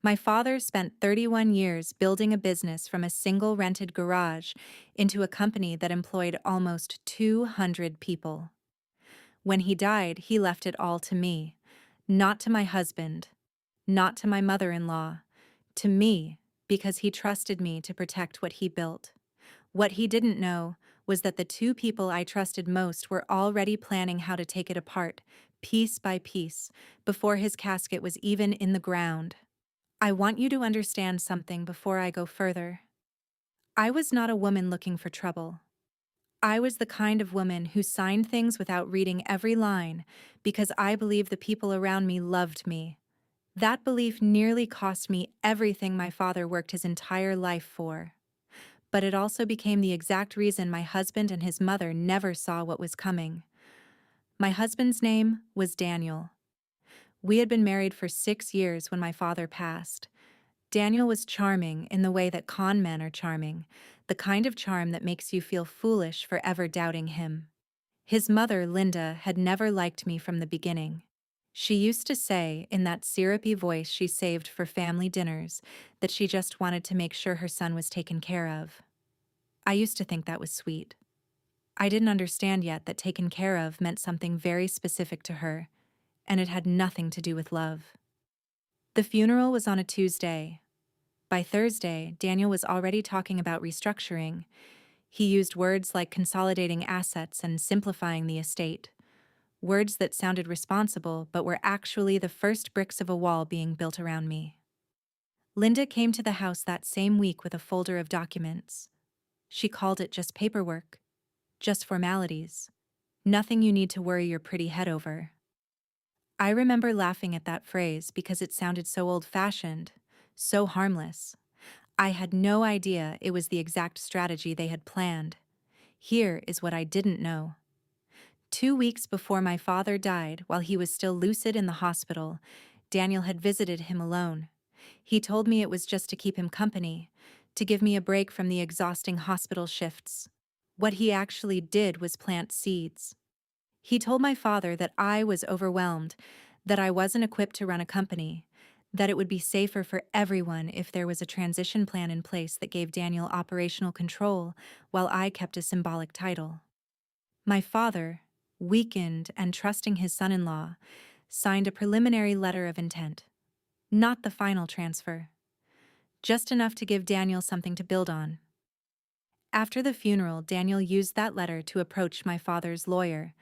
My father spent 31 years building a business from a single rented garage into a company that employed almost 200 people. When he died, he left it all to me, not to my husband, not to my mother-in-law, to me, because he trusted me to protect what he built. What he didn't know was that the two people I trusted most were already planning how to take it apart, piece by piece, before his casket was even in the ground. I want you to understand something before I go further. I was not a woman looking for trouble. I was the kind of woman who signed things without reading every line because I believed the people around me loved me. That belief nearly cost me everything my father worked his entire life for. But it also became the exact reason my husband and his mother never saw what was coming. My husband's name was Daniel. We had been married for 6 years when my father passed. Daniel was charming in the way that con men are charming, the kind of charm that makes you feel foolish for ever doubting him. His mother, Linda, had never liked me from the beginning. She used to say, in that syrupy voice she saved for family dinners, that she just wanted to make sure her son was taken care of. I used to think that was sweet. I didn't understand yet that taken care of meant something very specific to her, and it had nothing to do with love. The funeral was on a Tuesday. By Thursday, Daniel was already talking about restructuring. He used words like consolidating assets and simplifying the estate. Words that sounded responsible but were actually the first bricks of a wall being built around me. Linda came to the house that same week with a folder of documents. She called it just paperwork, just formalities. Nothing you need to worry your pretty head over. I remember laughing at that phrase because it sounded so old-fashioned, so harmless. I had no idea it was the exact strategy they had planned. Here is what I didn't know. 2 weeks before my father died, while he was still lucid in the hospital, Daniel had visited him alone. He told me it was just to keep him company, to give me a break from the exhausting hospital shifts. What he actually did was plant seeds. He told my father that I was overwhelmed, that I wasn't equipped to run a company, that it would be safer for everyone if there was a transition plan in place that gave Daniel operational control while I kept a symbolic title. My father, weakened and trusting his son-in-law, signed a preliminary letter of intent. Not the final transfer. Just enough to give Daniel something to build on. After the funeral, Daniel used that letter to approach my father's lawyer,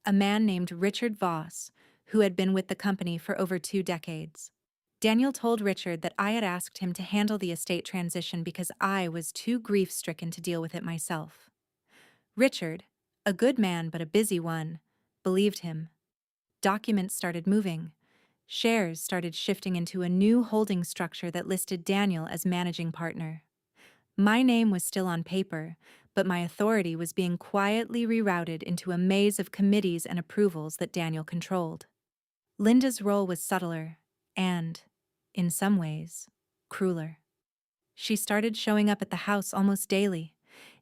a man named Richard Voss, who had been with the company for over 2 decades. Daniel told Richard that I had asked him to handle the estate transition because I was too grief-stricken to deal with it myself. Richard, a good man but a busy one, believed him. Documents started moving. Shares started shifting into a new holding structure that listed Daniel as managing partner. My name was still on paper, but my authority was being quietly rerouted into a maze of committees and approvals that Daniel controlled. Linda's role was subtler and, in some ways, crueler. She started showing up at the house almost daily,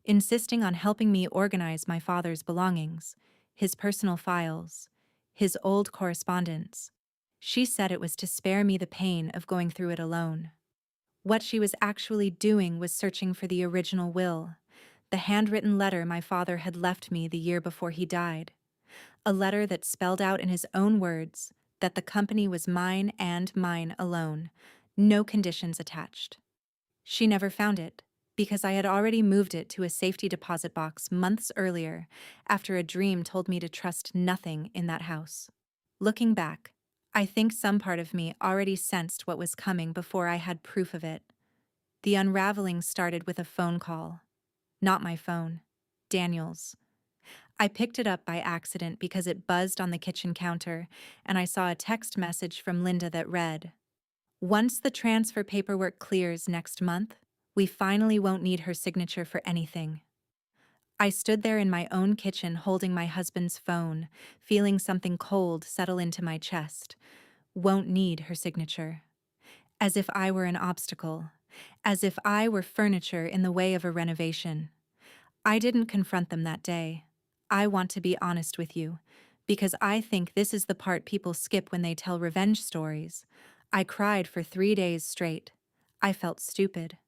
insisting on helping me organize my father's belongings, his personal files, his old correspondence. She said it was to spare me the pain of going through it alone. What she was actually doing was searching for the original will, the handwritten letter my father had left me the year before he died. A letter that spelled out in his own words that the company was mine and mine alone, no conditions attached. She never found it, because I had already moved it to a safety deposit box months earlier, after a dream told me to trust nothing in that house. Looking back, I think some part of me already sensed what was coming before I had proof of it. The unraveling started with a phone call. Not my phone, Daniel's. I picked it up by accident because it buzzed on the kitchen counter, and I saw a text message from Linda that read, "Once the transfer paperwork clears next month, we finally won't need her signature for anything." I stood there in my own kitchen holding my husband's phone, feeling something cold settle into my chest. Won't need her signature. As if I were an obstacle. As if I were furniture in the way of a renovation. I didn't confront them that day. I want to be honest with you, because I think this is the part people skip when they tell revenge stories. I cried for 3 days straight. I felt stupid.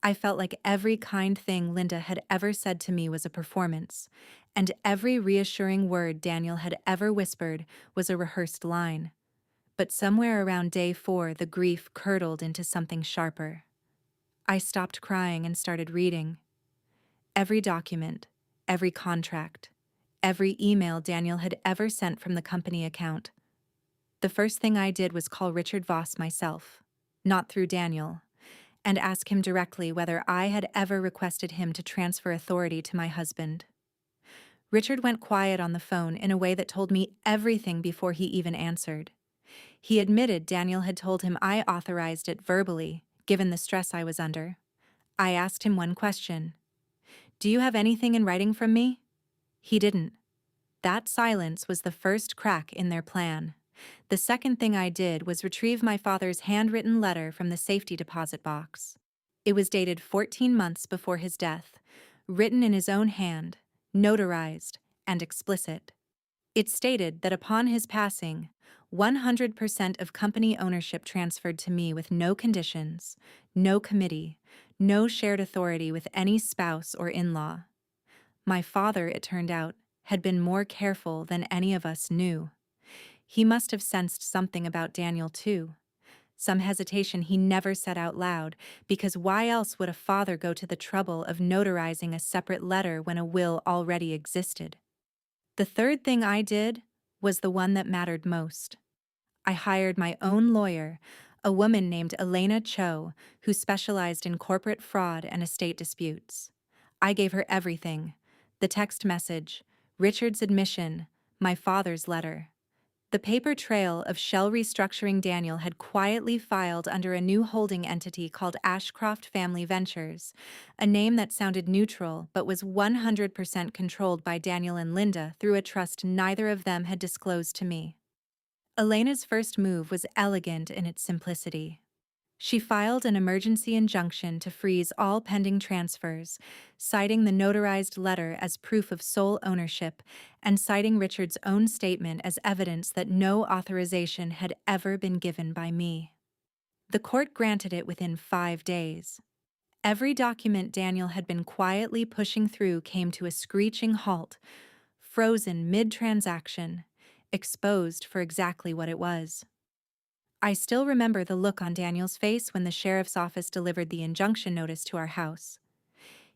I felt like every kind thing Linda had ever said to me was a performance, and every reassuring word Daniel had ever whispered was a rehearsed line. But somewhere around day 4, the grief curdled into something sharper. I stopped crying and started reading. Every document, every contract, every email Daniel had ever sent from the company account. The first thing I did was call Richard Voss myself, not through Daniel, and ask him directly whether I had ever requested him to transfer authority to my husband. Richard went quiet on the phone in a way that told me everything before he even answered. He admitted Daniel had told him I authorized it verbally, given the stress I was under. I asked him one question. "Do you have anything in writing from me?" He didn't. That silence was the first crack in their plan. The second thing I did was retrieve my father's handwritten letter from the safety deposit box. It was dated 14 months before his death, written in his own hand, notarized, and explicit. It stated that upon his passing, 100% of company ownership transferred to me with no conditions, no committee, no shared authority with any spouse or in-law. My father, it turned out, had been more careful than any of us knew. He must have sensed something about Daniel, too. Some hesitation he never said out loud, because why else would a father go to the trouble of notarizing a separate letter when a will already existed? The third thing I did was the one that mattered most. I hired my own lawyer, a woman named Elena Cho, who specialized in corporate fraud and estate disputes. I gave her everything: the text message, Richard's admission, my father's letter. The paper trail of Shell restructuring Daniel had quietly filed under a new holding entity called Ashcroft Family Ventures, a name that sounded neutral but was 100% controlled by Daniel and Linda through a trust neither of them had disclosed to me. Elena's first move was elegant in its simplicity. She filed an emergency injunction to freeze all pending transfers, citing the notarized letter as proof of sole ownership and citing Richard's own statement as evidence that no authorization had ever been given by me. The court granted it within 5 days. Every document Daniel had been quietly pushing through came to a screeching halt, frozen mid-transaction, exposed for exactly what it was. I still remember the look on Daniel's face when the sheriff's office delivered the injunction notice to our house.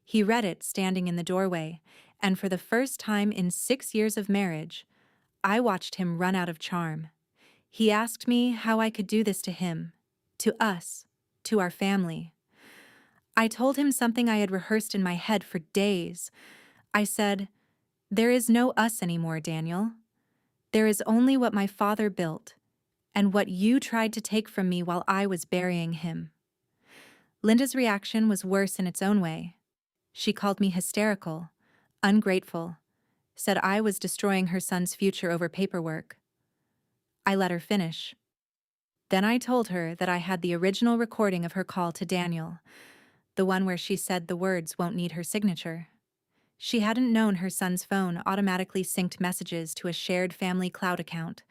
He read it standing in the doorway, and for the first time in 6 years of marriage, I watched him run out of charm. He asked me how I could do this to him, to us, to our family. I told him something I had rehearsed in my head for days. I said, "There is no us anymore, Daniel. There is only what my father built, and what you tried to take from me while I was burying him." Linda's reaction was worse in its own way. She called me hysterical, ungrateful, said I was destroying her son's future over paperwork. I let her finish. Then I told her that I had the original recording of her call to Daniel, the one where she said the words won't need her signature. She hadn't known her son's phone automatically synced messages to a shared family cloud account,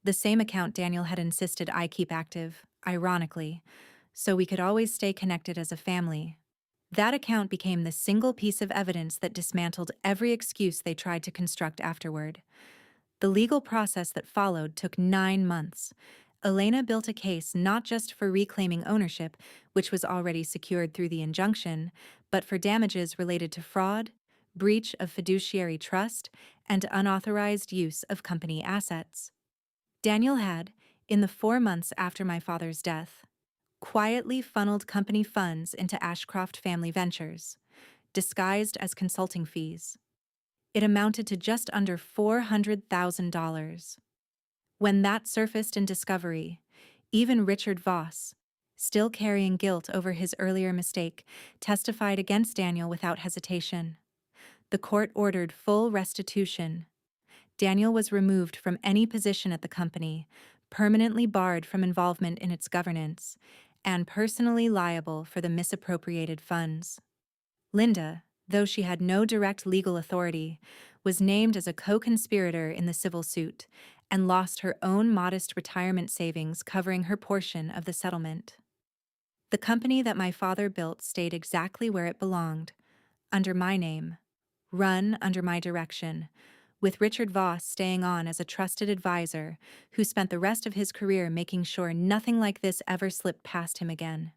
the same account Daniel had insisted I keep active, ironically, so we could always stay connected as a family. That account became the single piece of evidence that dismantled every excuse they tried to construct afterward. The legal process that followed took 9 months. Elena built a case not just for reclaiming ownership, which was already secured through the injunction, but for damages related to fraud, breach of fiduciary trust, and unauthorized use of company assets. Daniel had, in the 4 months after my father's death, quietly funneled company funds into Ashcroft Family Ventures, disguised as consulting fees. It amounted to just under $400,000. When that surfaced in discovery, even Richard Voss, still carrying guilt over his earlier mistake, testified against Daniel without hesitation. The court ordered full restitution. Daniel was removed from any position at the company, permanently barred from involvement in its governance, and personally liable for the misappropriated funds. Linda, though she had no direct legal authority, was named as a co-conspirator in the civil suit, and lost her own modest retirement savings covering her portion of the settlement. The company that my father built stayed exactly where it belonged, under my name, run under my direction, with Richard Voss staying on as a trusted advisor who spent the rest of his career making sure nothing like this ever slipped past him again.